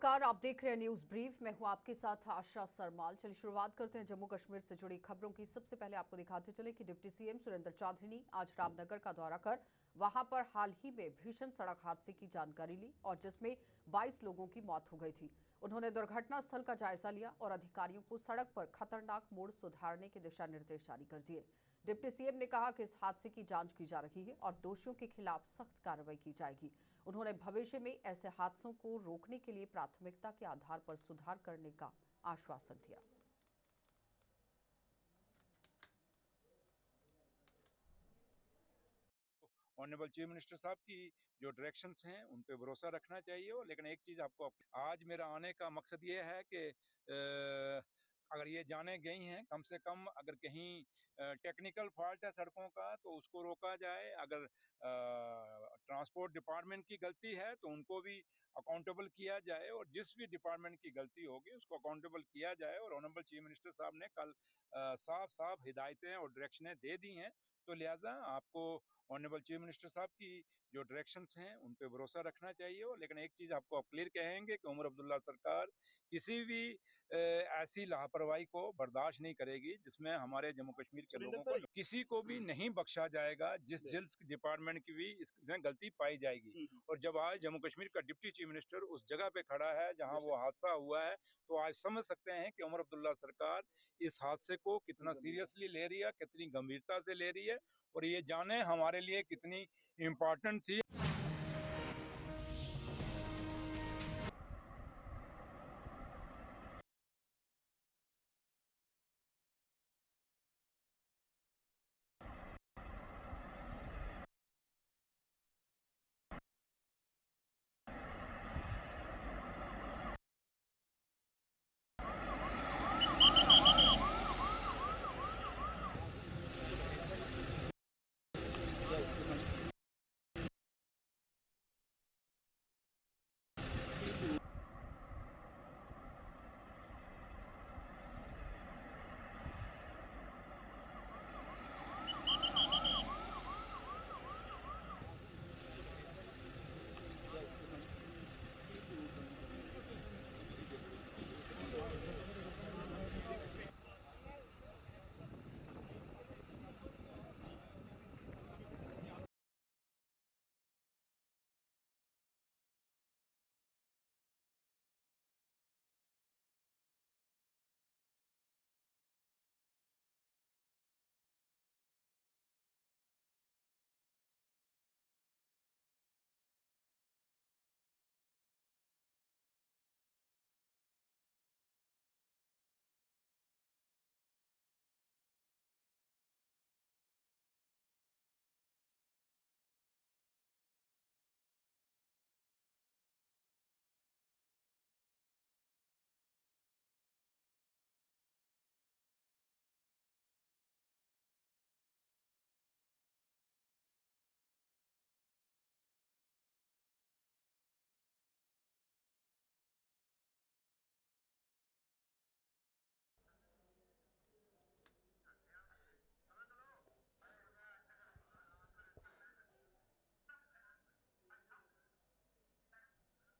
नमस्कार, आप देख रहे हैं न्यूज ब्रीफ। मैं हूं आपके साथ आशा सरमाल। चलिए शुरुआत करते हैं जम्मू कश्मीर से जुड़ी खबरों की। सबसे पहले आपको दिखाते चले कि डिप्टी सीएम सुरेंद्र चौधरी ने आज रामनगर का दौरा कर वहां पर हाल ही में भीषण सड़क हादसे की जानकारी ली और जिसमें 22 लोगों की मौत हो गई थी। उन्होंने दुर्घटना स्थल का जायजा लिया और अधिकारियों को सड़क पर खतरनाक मोड़ सुधारने के दिशा निर्देश जारी कर दिए। डिप्टी सीएम ने कहा कि इस हादसे की जांच की जा रही है और दोषियों के खिलाफ सख्त कार्रवाई की जाएगी। उन्होंने भविष्य में ऐसे हादसों को रोकने के लिए प्राथमिकता के आधार पर सुधार करने का आश्वासन दिया। ऑनरेबल चीफ मिनिस्टर साहब की जो डायरेक्शंस हैं उन पे भरोसा रखना चाहिए। लेकिन एक चीज आपको आज मेरा आने का मकसद ये है कि अगर ये जाने गई हैं, कम से कम अगर कहीं टेक्निकल फॉल्ट है सड़कों का तो उसको रोका जाए। अगर ट्रांसपोर्ट डिपार्टमेंट की गलती है तो उनको भी अकाउंटेबल किया जाए और जिस भी डिपार्टमेंट की गलती होगी उसको अकाउंटेबल किया जाए। और ऑनरेबल चीफ मिनिस्टर साहब ने कल साफ साफ हिदायतें और डायरेक्शनें दे दी हैं, तो लिहाजा आपको ऑनरेबल चीफ मिनिस्टर साहब की जो डायरेक्शंस हैं उन पे भरोसा रखना चाहिए। लेकिन एक चीज आपको आप क्लियर कहेंगे कि उमर अब्दुल्ला सरकार किसी भी ऐसी लापरवाही को बर्दाश्त नहीं करेगी जिसमें हमारे जम्मू कश्मीर के लोगों को किसी को भी नहीं बख्शा जाएगा जिस जिल्स डिपार्टमेंट की भी इसमें गलती पाई जाएगी। और जब आज जम्मू कश्मीर का डिप्टी चीफ मिनिस्टर उस जगह पे खड़ा है जहां वो हादसा हुआ है, तो आज समझ सकते हैं कि उमर अब्दुल्ला सरकार इस हादसे को कितना सीरियसली ले रही है, कितनी गंभीरता से ले रही है और ये जाने हमारे लिए कितनी इम्पोर्टेंट थी।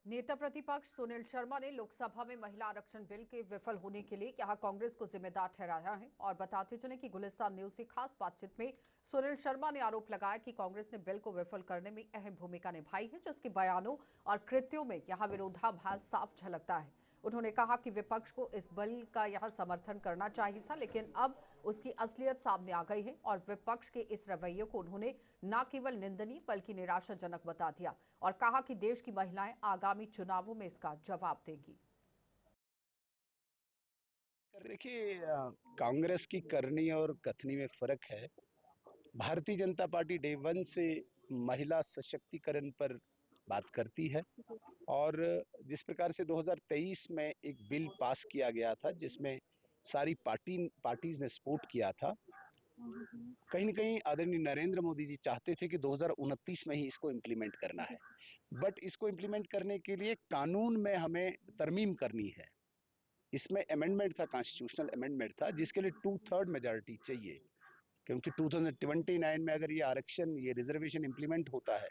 नेता प्रतिपक्ष सुनील शर्मा ने लोकसभा में महिला आरक्षण बिल के विफल होने के लिए यहां कांग्रेस को जिम्मेदार ठहराया है। और बताते चले कि गुलिस्तान न्यूज से खास बातचीत में सुनील शर्मा ने आरोप लगाया कि कांग्रेस ने बिल को विफल करने में अहम भूमिका निभाई है, जिसके बयानों और कृत्यों में यहां विरोधाभास साफ झलकता है। उन्होंने कहा कि विपक्ष को इस बिल का यह समर्थन करना चाहिए था, लेकिन अब उसकी असलियत सामने आ गई है और विपक्ष के इस रवैये को उन्होंने न केवल निंदनीय बल्कि निराशाजनक बता दिया और कहा कि देश की महिलाएं आगामी चुनावों में इसका जवाब देंगी। देखिए, कांग्रेस की करनी और कथनी में फर्क है। Bharatiya Janata party day one से महिला सशक्तिकरण पर बात करती है और जिस प्रकार से 2023 में एक बिल पास किया गया था जिसमें सारी पार्टीज ने सपोर्ट किया था, कहीं न कहीं आदरणीय नरेंद्र मोदी जी चाहते थे कि 2029 में ही इसको इम्प्लीमेंट करना है। बट इसको इम्प्लीमेंट करने के लिए कानून में हमें तरमीम करनी है। इसमें अमेंडमेंट था, कॉन्स्टिट्यूशनल अमेंडमेंट था, जिसके लिए 2/3 मेजॉरिटी चाहिए, क्योंकि 2029 में अगर ये आरक्षण, ये रिजर्वेशन इंप्लीमेंट होता है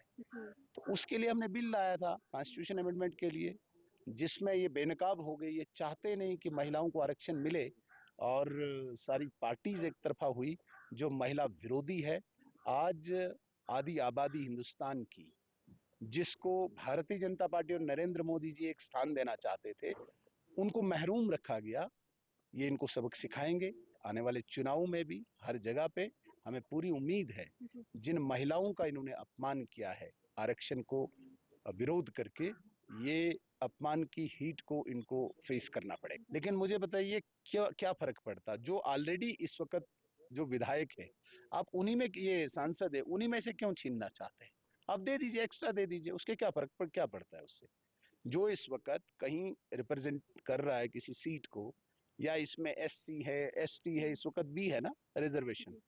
तो उसके लिए हमने बिल लाया था, कॉन्स्टिट्यूशन अमेंडमेंट के लिए। जिसमें ये बेनकाब हो गई, ये चाहते नहीं कि महिलाओं को आरक्षण मिले, और सारी पार्टीज एक तरफा हुई जो महिला विरोधी है। आज आधी आबादी हिंदुस्तान की, जिसको भारतीय जनता पार्टी और नरेंद्र मोदी जी एक स्थान देना चाहते थे, उनको महरूम रखा गया। ये इनको सबक सिखाएंगे आने वाले चुनाव में भी, हर जगह पे। हमें पूरी उम्मीद है जिन महिलाओं का इन्होंने अपमान किया है आरक्षण को विरोध करके, ये अपमान की हीट को इनको फेस करना पड़ेगा। लेकिन मुझे बताइए क्या क्या फर्क पड़ता, जो ऑलरेडी इस वक्त जो विधायक है, आप उन्हीं में, ये सांसद है, उन्हीं में से क्यों छीनना चाहते हैं? आप दे दीजिए, एक्स्ट्रा दे दीजिए, उसके क्या पड़ता है उससे? जो इस वक्त कहीं रिप्रेजेंट कर रहा है किसी सीट को, या इसमें एससी है, एसटी है, इस वक्त भी है ना रिजर्वेशन,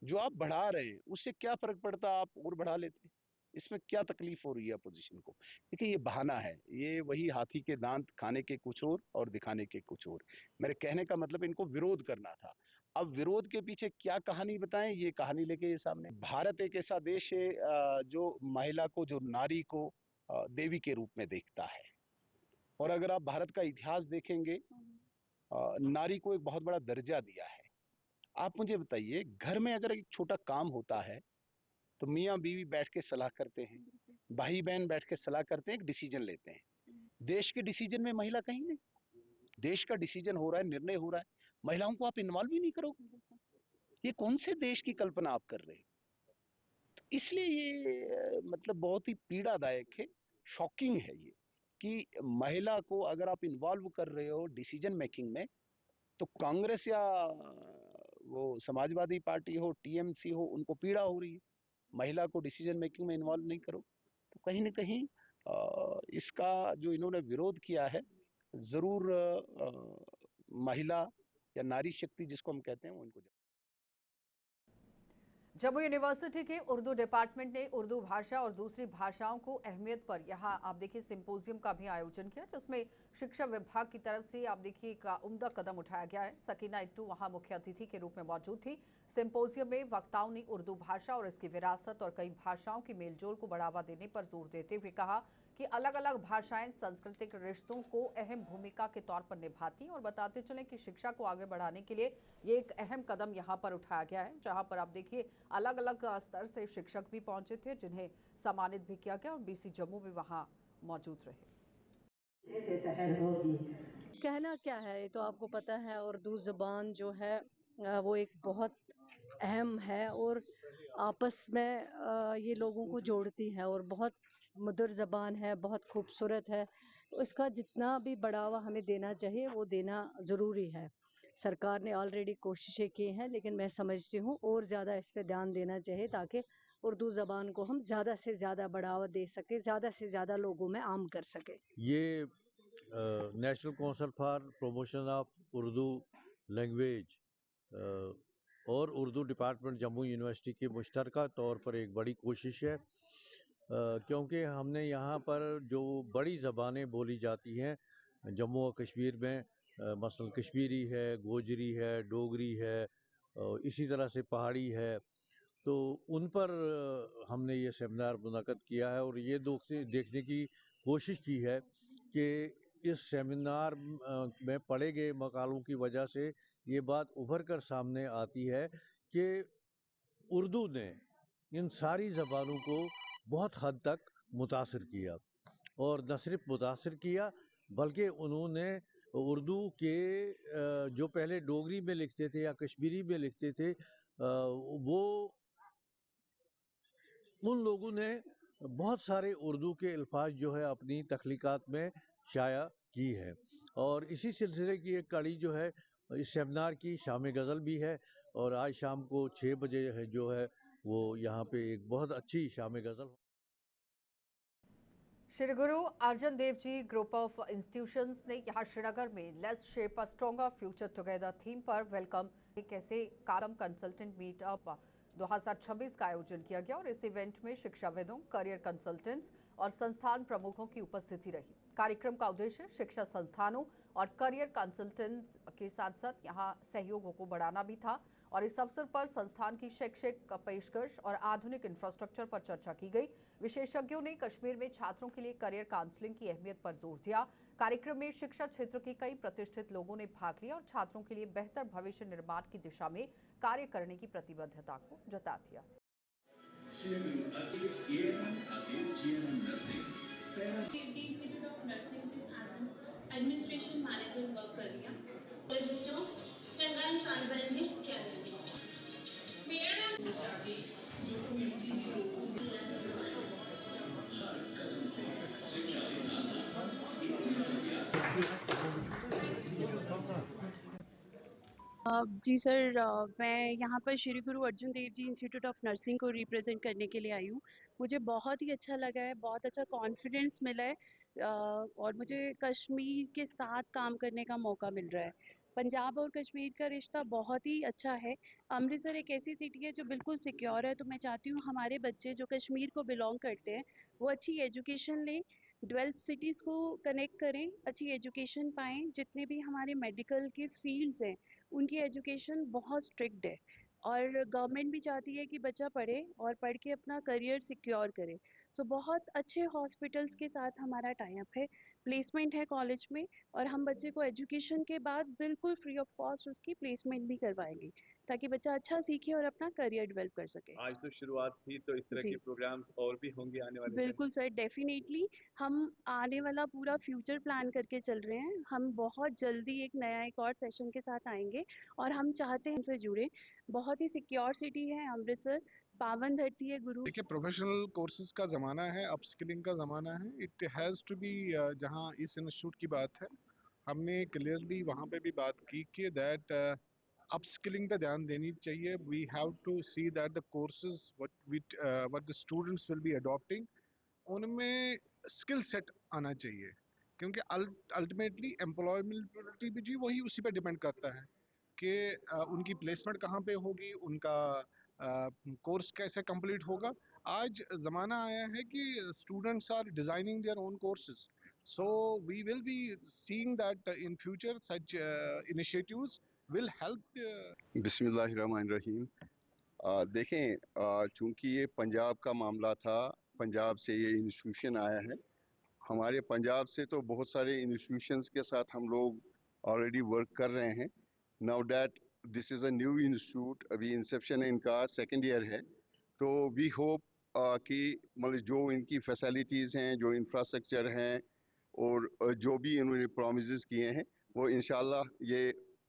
जो आप बढ़ा रहे हैं उससे क्या फर्क पड़ता, आप और बढ़ा लेते। इसमें क्या तकलीफ हो रही है अपोजिशन को? देखिए ये बहाना है, ये वही हाथी के दांत, खाने के कुछ और दिखाने के कुछ और। मेरे कहने का मतलब इनको विरोध करना था। अब विरोध के पीछे क्या कहानी बताएं, ये कहानी लेके ये सामने। भारत एक ऐसा देश है जो महिला को, जो नारी को देवी के रूप में देखता है। और अगर आप भारत का इतिहास देखेंगे, नारी को एक बहुत बड़ा दर्जा दिया है। आप मुझे बताइए, घर में अगर एक छोटा काम होता है तो मियाँ बीवी बैठ के सलाह करते हैं, भाई बहन बैठ के सलाह करते हैं, एक डिसीजन लेते हैं। देश के डिसीजन में महिला कहीं नहीं। देश का डिसीजन हो रहा है, निर्णय हो रहा है, महिलाओं को आप इन्वॉल्व ही नहीं करोगे। ये कौन से देश की कल्पना आप कर रहे हैं? तो इसलिए ये मतलब बहुत ही पीड़ादायक है, शॉकिंग है ये, कि महिला को अगर आप इन्वॉल्व कर रहे हो डिसीजन मेकिंग में, तो कांग्रेस या वो समाजवादी पार्टी हो, टीएमसी हो, उनको पीड़ा हो रही है। महिला को डिसीजन मेकिंग में इन्वॉल्व नहीं करो, तो कहीं ना कहीं इसका जो इन्होंने विरोध किया है, जरूर महिला या नारी शक्ति जिसको हम कहते हैं, वो इनको। जम्मू यूनिवर्सिटी के उर्दू डिपार्टमेंट ने उर्दू भाषा और दूसरी भाषाओं को अहमियत पर यहां आप देखिए सिंपोजियम का भी आयोजन किया, जिसमें शिक्षा विभाग की तरफ से आप देखिए एक उम्दा कदम उठाया गया है। सकीना इट्टू वहां मुख्य अतिथि के रूप में मौजूद थी। सिंपोजियम में वक्ताओं ने उर्दू भाषा और इसकी विरासत और कई भाषाओं की मेलजोल को बढ़ावा देने पर जोर देते हुए कहा कि अलग अलग भाषाएं सांस्कृतिक रिश्तों को अहम भूमिका के तौर पर निभाती हैं। और बताते चलें कि शिक्षा को आगे बढ़ाने के लिए ये एक अहम कदम यहाँ पर उठाया गया है, जहाँ पर आप देखिए अलग अलग स्तर से शिक्षक भी पहुंचे थे, जिन्हें सम्मानित भी किया गया और बीसी जम्मू भी वहाँ मौजूद रहे। कहना क्या है, ये तो आपको पता है, उर्दू ज़बान जो है वो एक बहुत अहम है और आपस में ये लोगों को जोड़ती है और बहुत मधुर ज़बान है, बहुत खूबसूरत है। तो इसका जितना भी बढ़ावा हमें देना चाहिए वो देना ज़रूरी है। सरकार ने ऑलरेडी कोशिशें की हैं, लेकिन मैं समझती हूँ और ज़्यादा इस पे ध्यान देना चाहिए ताकि उर्दू ज़बान को हम ज़्यादा से ज़्यादा बढ़ावा दे सकें, ज़्यादा से ज़्यादा लोगों में आम कर सकें। ये national council for promotion of Urdu language और उर्दू डिपार्टमेंट जम्मू यूनिवर्सिटी की मुश्तरका तौर पर एक बड़ी कोशिश है, क्योंकि हमने यहाँ पर जो बड़ी ज़बानें बोली जाती हैं जम्मू और कश्मीर में, मसलन कश्मीरी है, गोजरी है, डोगरी है, इसी तरह से पहाड़ी है, तो उन पर हमने ये सेमिनार मुनक़द किया है और ये देखने की कोशिश की है कि इस सेमिनार में पढ़े गए मकालों की वजह से ये बात उभर कर सामने आती है कि उर्दू ने इन सारी ज़बानों को बहुत हद तक मुतासिर किया, और न सिर्फ मुतासिर किया बल्कि उन्होंने उर्दू के जो पहले डोगरी में लिखते थे या कश्मीरी में लिखते थे, वो उन लोगों ने बहुत सारे उर्दू के अल्फाज जो है अपनी तख्लीक़ात में शाया की है। और इसी सिलसिले की एक कड़ी जो है इस सेमिनार की शाम गज़ल भी है, और आज शाम को 6 बजे है जो है वो यहाँ पे एक बहुत अच्छी शाम गज़ल। Shri Guru Arjan Dev ji group of institutions ने यहाँ श्रीनगर में let's shape a stronger future together theme पर वेलकम कैसे कादम कंसल्टेंट मीटअप 2026 का आयोजन किया गया और इस इवेंट में शिक्षाविदों, करियर कंसल्टेंट्स और संस्थान प्रमुखों की उपस्थिति रही। कार्यक्रम का उद्देश्य शिक्षा संस्थानों और करियर कंसल्टेंट्स के साथ साथ यहाँ सहयोगों को बढ़ाना भी था और इस अवसर पर संस्थान की शैक्षिक पेशकश और आधुनिक इंफ्रास्ट्रक्चर पर चर्चा की गई। विशेषज्ञों ने कश्मीर में छात्रों के लिए करियर काउंसलिंग की अहमियत पर जोर दिया। कार्यक्रम में शिक्षा क्षेत्र के कई प्रतिष्ठित लोगों ने भाग लिया और छात्रों के लिए बेहतर भविष्य निर्माण की दिशा में कार्य करने की प्रतिबद्धता को जता दिया। इंस्टीट्यूट ऑफ नर्सिंग से एडमिनिस्ट्रेशन मैनेजर वर्क कर लिया। बच्चों चंगा इंसान बनने क्या मेरा जी सर, मैं यहाँ पर श्री गुरु Arjun Dev ji institute of nursing को रिप्रेजेंट करने के लिए आई हूँ। मुझे बहुत ही अच्छा लगा है, बहुत अच्छा कॉन्फिडेंस मिला है और मुझे कश्मीर के साथ काम करने का मौका मिल रहा है। पंजाब और कश्मीर का रिश्ता बहुत ही अच्छा है। अमृतसर एक ऐसी सिटी है जो बिल्कुल सिक्योर है, तो मैं चाहती हूँ हमारे बच्चे जो कश्मीर को बिलोंग करते हैं वो अच्छी एजुकेशन लें, 12 सिटीज़ को कनेक्ट करें, अच्छी एजुकेशन पाएँ। जितने भी हमारे मेडिकल के फील्ड्स हैं उनकी एजुकेशन बहुत स्ट्रिक्ट है और गवर्नमेंट भी चाहती है कि बच्चा पढ़े और पढ़ के अपना करियर सिक्योर करे। सो बहुत अच्छे हॉस्पिटल्स के साथ हमारा टाई अप है, प्लेसमेंट है कॉलेज में और हम बच्चे को एजुकेशन के बाद बिल्कुल फ्री ऑफ कॉस्ट उसकी प्लेसमेंट भी करवाएंगे ताकि बच्चा अच्छा सीखे और अपना करियर डेवलप कर सके। आज तो शुरुआत थी, तो इस तरह जी के प्रोग्राम्स और भी होंगे आने वाले बिल्कुल सर, डेफिनेटली हम आने वाला पूरा फ्यूचर प्लान करके चल रहे हैं। हम बहुत जल्दी एक और सेशन के साथ आएंगे और हम चाहते हैं हमसे जुड़े। बहुत ही सिक्योर सिटी है अमृतसर, पावन धरती है गुरु। देखिए, प्रोफेशनल कोर्सेज का ज़माना है, अपस्किलिंग का ज़माना है। इट हैज़ टू बी, जहाँ इस इंस्टीट्यूट की बात है, हमने क्लियरली वहाँ पे भी बात की कि दैट अपस्किलिंग पे ध्यान देनी चाहिए। We have to see that the courses what the students will be adopting, उनमें स्किल सेट आना चाहिए, क्योंकि अल्टीमेटली एम्प्लॉयबिलिटी भी जी वही उसी पे डिपेंड करता है कि उनकी प्लेसमेंट कहाँ पे होगी, उनका कोर्स कैसे कंप्लीट होगा। आज ज़माना आया है कि students are designing their own courses, so we will be seeing that in future such initiatives will help. बिस्मिल्लाहिर्रहमानिर्रहीम। देखें, चूंकि ये पंजाब का मामला था, पंजाब से ये इंस्टीट्यूशन आया है। हमारे पंजाब से तो बहुत सारे इंस्टीट्यूशंस के साथ हम लोग ऑलरेडी वर्क कर रहे हैं। Now that this is a new institute, अभी इंसेप्शन इनका 2nd ईयर है, तो वी होप कि मतलब जो इनकी फैसिलिटीज़ हैं, जो इंफ्रास्ट्रक्चर हैं और जो भी इन्होंने प्रॉमिसेस किए हैं, वो इंशाल्लाह ये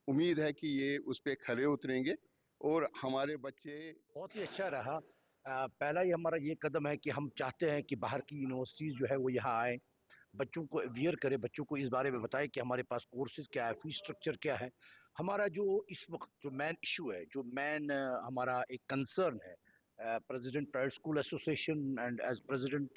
उम्मीद है कि ये उस पर खरे उतरेंगे और हमारे बच्चे। बहुत ही अच्छा रहा। पहला ही हमारा ये कदम है कि हम चाहते हैं कि बाहर की यूनिवर्सिटीज़ जो है वो यहाँ आए, बच्चों को अवेयर करें, बच्चों को इस बारे में बताएं कि हमारे पास कोर्सेज क्या है, फीस स्ट्रक्चर क्या है। हमारा जो इस वक्त जो मेन इशू है, जो मेन हमारा एक कंसर्न है, president private school association and as president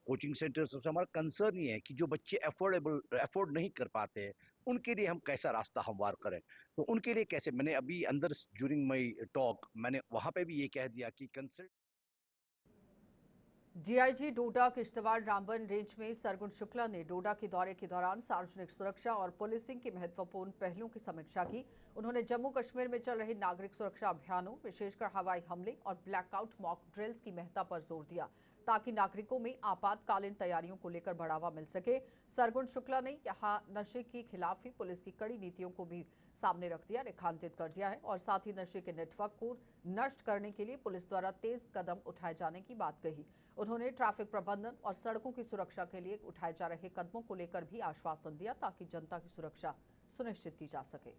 coaching centres, हमारा कंसर्न ये है कि जो बच्चे अफोर्ड नहीं कर पाते हैं उनके लिए हम कैसा रास्ता हमवार करें। तो उनके लिए कैसे, मैंने अभी अंदर ड्यूरिंग माई टॉक मैंने वहां पे भी ये कह दिया कि consult. DIG Doda Kishtwar Ramban range में सरगुण शुक्ला ने डोडा के दौरे के दौरान सार्वजनिक सुरक्षा और पुलिसिंग की महत्वपूर्ण पहलुओं की समीक्षा की। उन्होंने जम्मू कश्मीर में चल रहे नागरिक सुरक्षा अभियानों, विशेषकर हवाई हमले और ब्लैकआउट मॉक ड्रिल्स की महत्ता पर जोर दिया ताकि नागरिकों में आपातकालीन तैयारियों को लेकर बढ़ावा मिल सके। सरगुण शुक्ला ने यहाँ नशे के खिलाफ ही पुलिस की कड़ी नीतियों को भी सामने रख दिया, रेखांकित कर दिया है और साथ ही नशे के नेटवर्क को नष्ट करने के लिए पुलिस द्वारा तेज कदम उठाए जाने की बात कही। उन्होंने ट्रैफिक प्रबंधन और सड़कों की सुरक्षा के लिए उठाए जा रहे कदमों को लेकर भी आश्वासन दिया ताकि जनता की सुरक्षा सुनिश्चित की जा सके।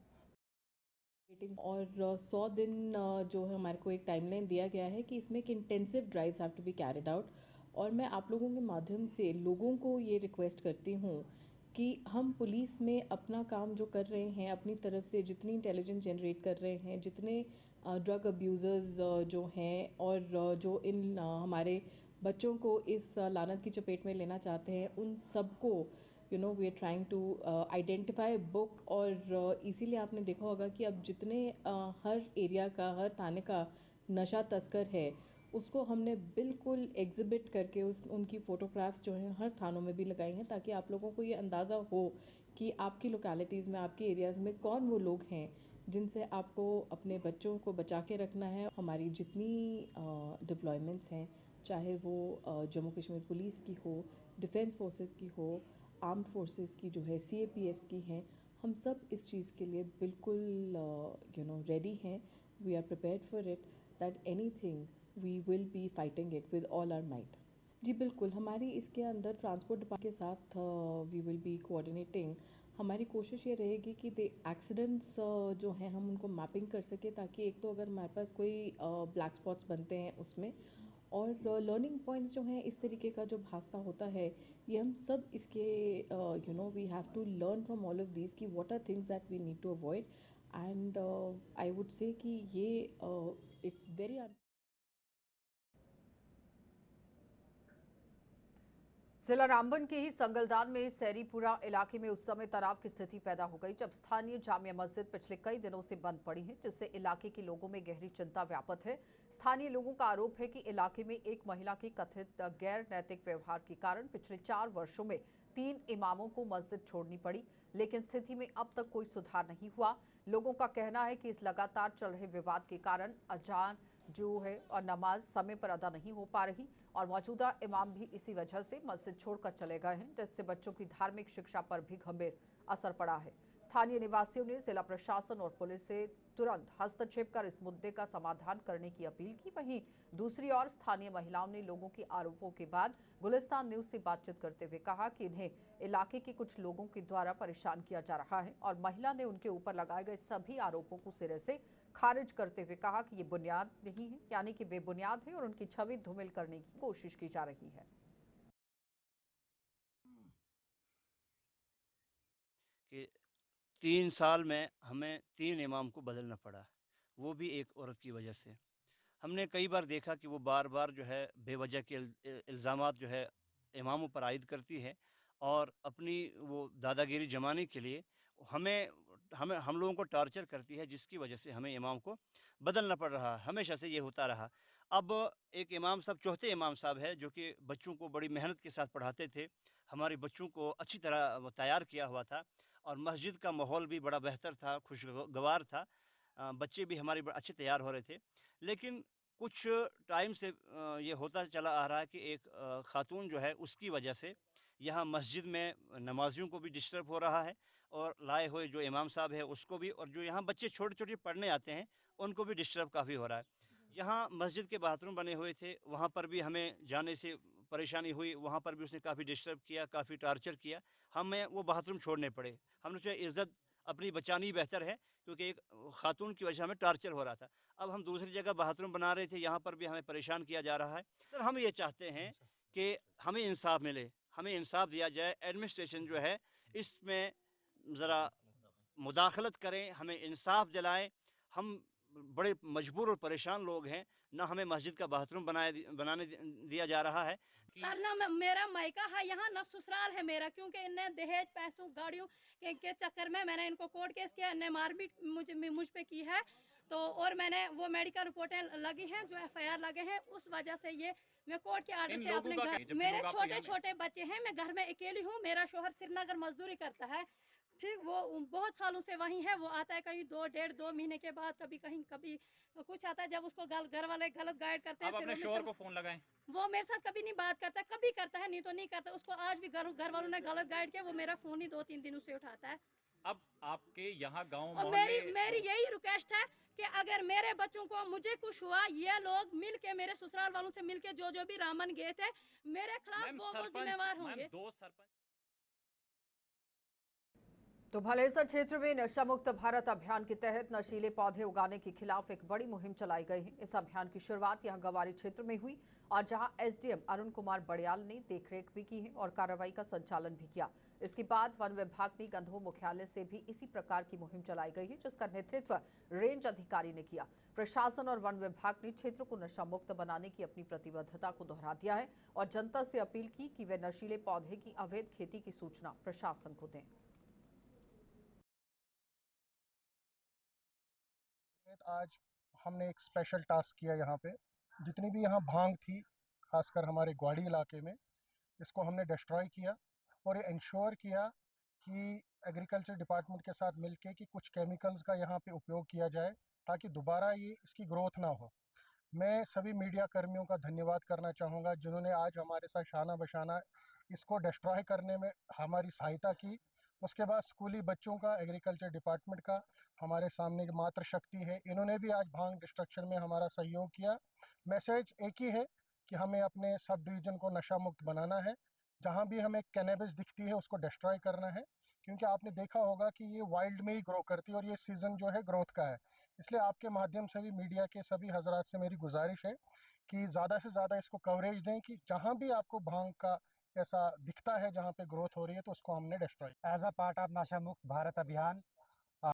और 100 दिन जो है हमारे को एक टाइमलाइन दिया गया है कि इसमें एक intensive drives have to be carried out. और मैं आप लोगों के माध्यम से लोगों को ये रिक्वेस्ट करती हूँ कि हम पुलिस में अपना काम जो कर रहे हैं, अपनी तरफ से जितनी इंटेलिजेंस जनरेट कर रहे हैं, जितने ड्रग अब्यूज़र्स जो हैं और जो इन हमारे बच्चों को इस लानत की चपेट में लेना चाहते हैं, उन सबको we are trying to identify book. और इसीलिए आपने देखा होगा कि अब जितने हर एरिया का, हर थाने का नशा तस्कर है, उसको हमने बिल्कुल एग्जिबिट करके उनकी फ़ोटोग्राफ्स जो हैं हर थानों में भी लगाई हैं ताकि आप लोगों को ये अंदाज़ा हो कि आपकी लोकेलिटीज़ में, आपके एरियाज़ में कौन वो लोग हैं जिनसे आपको अपने बच्चों को बचा के रखना है। हमारी जितनी डिप्लॉयमेंट्स हैं, चाहे वो जम्मू कश्मीर पुलिस की हो, डिफेंस फोर्सेस की हो, आर्म्ड फोर्सेस की जो है CAPFs की हैं, हम सब इस चीज़ के लिए बिल्कुल रेडी हैं. We are prepared for it that anything we will be fighting it with all our might. जी बिल्कुल, हमारी इसके अंदर ट्रांसपोर्ट डिपार्टमेंट के साथ वी विल बी कोऑर्डिनेटिंग. हमारी कोशिश ये रहेगी कि एक्सीडेंट्स जो हैं हम उनको मैपिंग कर सकें, ताकि एक तो अगर हमारे पास कोई ब्लैक स्पॉट्स बनते हैं उसमें, और लर्निंग पॉइंट्स जो हैं इस तरीके का जो हादसा होता है, ये हम सब इसके we have to learn from all of these कि what are things that we need to avoid. And I would say कि ये इट्स वेरी जिला रामबन के ही संगलदान में सैरीपुरा इलाके में उस समय तनाव की स्थिति पैदा हो गई जब स्थानीय जामिया मस्जिद पिछले कई दिनों से बंद पड़ी है, जिससे इलाके के लोगों में गहरी चिंता व्याप्त है. स्थानीय लोगों का आरोप है कि इलाके में एक महिला के कथित गैर नैतिक व्यवहार के कारण पिछले 4 वर्षों में 3 इमामों को मस्जिद छोड़नी पड़ी, लेकिन स्थिति में अब तक कोई सुधार नहीं हुआ. लोगों का कहना है कि इस लगातार चल रहे विवाद के कारण अजान जो है और नमाज समय पर अदा नहीं हो पा रही, और मौजूदा इमाम भी इसी वजह से मस्जिद छोड़कर चले गए हैं, जिससे बच्चों की धार्मिक शिक्षा पर भी गंभीर असर पड़ा है. स्थानीय निवासियों ने जिला प्रशासन और पुलिस से तुरंत हस्तक्षेप कर इस मुद्दे का समाधान करने की अपील की. वहीं दूसरी ओर स्थानीय महिलाओं ने लोगों के आरोपों के बाद गुलिस्तान न्यूज से बातचीत करते हुए कहा कि इन्हें इलाके के कुछ लोगों के द्वारा परेशान किया जा रहा है, और महिला ने उनके ऊपर लगाए गए सभी आरोपों को सिरे से खारिज करते हुए कहा कि ये बुनियाद नहीं है, यानी कि बेबुनियाद है, और उनकी छवि धूमिल करने की कोशिश की जा रही है. कि 3 साल में हमें 3 इमाम को बदलना पड़ा, वो भी एक औरत की वजह से. हमने कई बार देखा कि वो बार-बार जो है बेवजह के इल्ज़ामात जो है इमामों पर आयद करती है, और अपनी वो दादागिरी जमाने के लिए हमें हमें हम लोगों को टॉर्चर करती है, जिसकी वजह से हमें इमाम को बदलना पड़ रहा है. हमेशा से ये होता रहा. अब एक इमाम साहब, चौथे इमाम साहब है, जो कि बच्चों को बड़ी मेहनत के साथ पढ़ाते थे, हमारे बच्चों को अच्छी तरह तैयार किया हुआ था, और मस्जिद का माहौल भी बड़ा बेहतर था, खुशगवार था. बच्चे भी हमारे अच्छे तैयार हो रहे थे. लेकिन कुछ टाइम से ये होता चला आ रहा है कि एक खातून जो है उसकी वजह से यहाँ मस्जिद में नमाजियों को भी डिस्टर्ब हो रहा है, और लाए हुए जो इमाम साहब है उसको भी, और जो यहाँ बच्चे छोटे-छोटे पढ़ने आते हैं उनको भी डिस्टर्ब काफ़ी हो रहा है. यहाँ मस्जिद के बाथरूम बने हुए थे, वहाँ पर भी हमें जाने से परेशानी हुई, वहाँ पर भी उसने काफ़ी डिस्टर्ब किया, काफ़ी टॉर्चर किया. हमें वो बाथरूम छोड़ने पड़े. हमने सोचा इज़्ज़त अपनी बचानी बेहतर है, क्योंकि एक खातून की वजह हमें टॉर्चर हो रहा था. अब हम दूसरी जगह बाथरूम बना रहे थे, यहाँ पर भी हमें परेशान किया जा रहा है. सर, हम ये चाहते हैं कि हमें इंसाफ मिले, हमें इंसाफ दिया जाए. एडमिनिस्ट्रेशन जो है इसमें ज़रा मुदाखलत करें, हमें इंसाफ दिलाएं. हम बड़े मजबूर और परेशान लोग हैं, ना हमें मस्जिद का बाथरूम बनाने दिया जा रहा है. सर, ना मेरा मायका है यहाँ, ना ससुराल है मेरा, क्योंकि इनने दहेज पैसों गाड़ियों के चक्कर में मैंने इनको कोर्ट केस किया, इनने मारपीट मुझ पे की है. तो और मैंने वो मेडिकल रिपोर्टें लगी हैं, जो FIR लगे हैं, उस वजह से ये मैं कोर्ट के आर्डर से अपने घर, मेरे छोटे छोटे बच्चे हैं, मैं घर में अकेली हूँ. मेरा शोहर श्रीनगर मजदूरी करता है, ठीक, वो बहुत सालों से वहीं है. वो आता है कहीं 2 महीने के बाद, कभी कहीं कभी कुछ आता है. जब उसको घर वाले गलत गाइड करते हैं, अपने शोहर को फोन लगाएं. वो मेरे साथ कभी नहीं बात करता, कभी करता है, नहीं तो नहीं करता. उसको आज भी घर वालों ने गलत गाइड किया. वो मेरा फोन ही 2-3 दिनों से उठाता है. अब आपके यहाँ गाँव और मेरी यही रिक्वेस्ट है कि अगर मेरे बच्चों को मुझे कुछ हुआ, ये लोग मिल के, मेरे ससुराल वालों से मिल के जो भी रामन गए थे मेरे खिलाफ, वो जिम्मेवार होंगे. 2 सरपंच. तो भलेसर क्षेत्र में नशा मुक्त भारत अभियान के तहत नशीले पौधे उगाने के खिलाफ एक बड़ी मुहिम चलाई गई है. इस अभियान की शुरुआत यहां गवारी क्षेत्र में हुई, और जहां SDM अरुण कुमार बड़ियाल ने देखरेख भी की है और कार्रवाई का संचालन भी किया. इसके बाद वन विभाग ने गंधो मुख्यालय से भी इसी प्रकार की मुहिम चलाई गई है, जिसका नेतृत्व रेंज अधिकारी ने किया. प्रशासन और वन विभाग ने क्षेत्र को नशा मुक्त बनाने की अपनी प्रतिबद्धता को दोहरा दिया है, और जनता से अपील की कि वे नशीले पौधे की अवैध खेती की सूचना प्रशासन को दें. आज हमने एक स्पेशल टास्क किया. यहाँ पे जितनी भी यहाँ भांग थी, खासकर हमारे ग्वाड़ी इलाके में, इसको हमने डिस्ट्रॉय किया, और ये इंश्योर किया कि एग्रीकल्चर डिपार्टमेंट के साथ मिलके कि कुछ केमिकल्स का यहाँ पे उपयोग किया जाए, ताकि दोबारा ये इसकी ग्रोथ ना हो. मैं सभी मीडिया कर्मियों का धन्यवाद करना चाहूँगा, जिन्होंने आज हमारे साथ शाना बशाना इसको डिस्ट्रॉय करने में हमारी सहायता की। उसके बाद स्कूली बच्चों का, एग्रीकल्चर डिपार्टमेंट का, हमारे सामने जो मातृ शक्ति है, इन्होंने भी आज भांग डिस्ट्रक्शन में हमारा सहयोग किया। मैसेज एक ही है कि हमें अपने सब डिवीज़न को नशा मुक्त बनाना है। जहाँ भी हमें कैनेबिस दिखती है उसको डिस्ट्रॉय करना है, क्योंकि आपने देखा होगा कि ये वाइल्ड में ही ग्रो करती है और ये सीज़न जो है ग्रोथ का है। इसलिए आपके माध्यम से भी मीडिया के सभी हजरात से मेरी गुजारिश है कि ज़्यादा से ज़्यादा इसको कवरेज दें कि जहाँ भी आपको भांग का ऐसा दिखता है जहाँ पे ग्रोथ हो रही है तो उसको हमने destroy. As a part of Nasha Mukt Bharat अभियान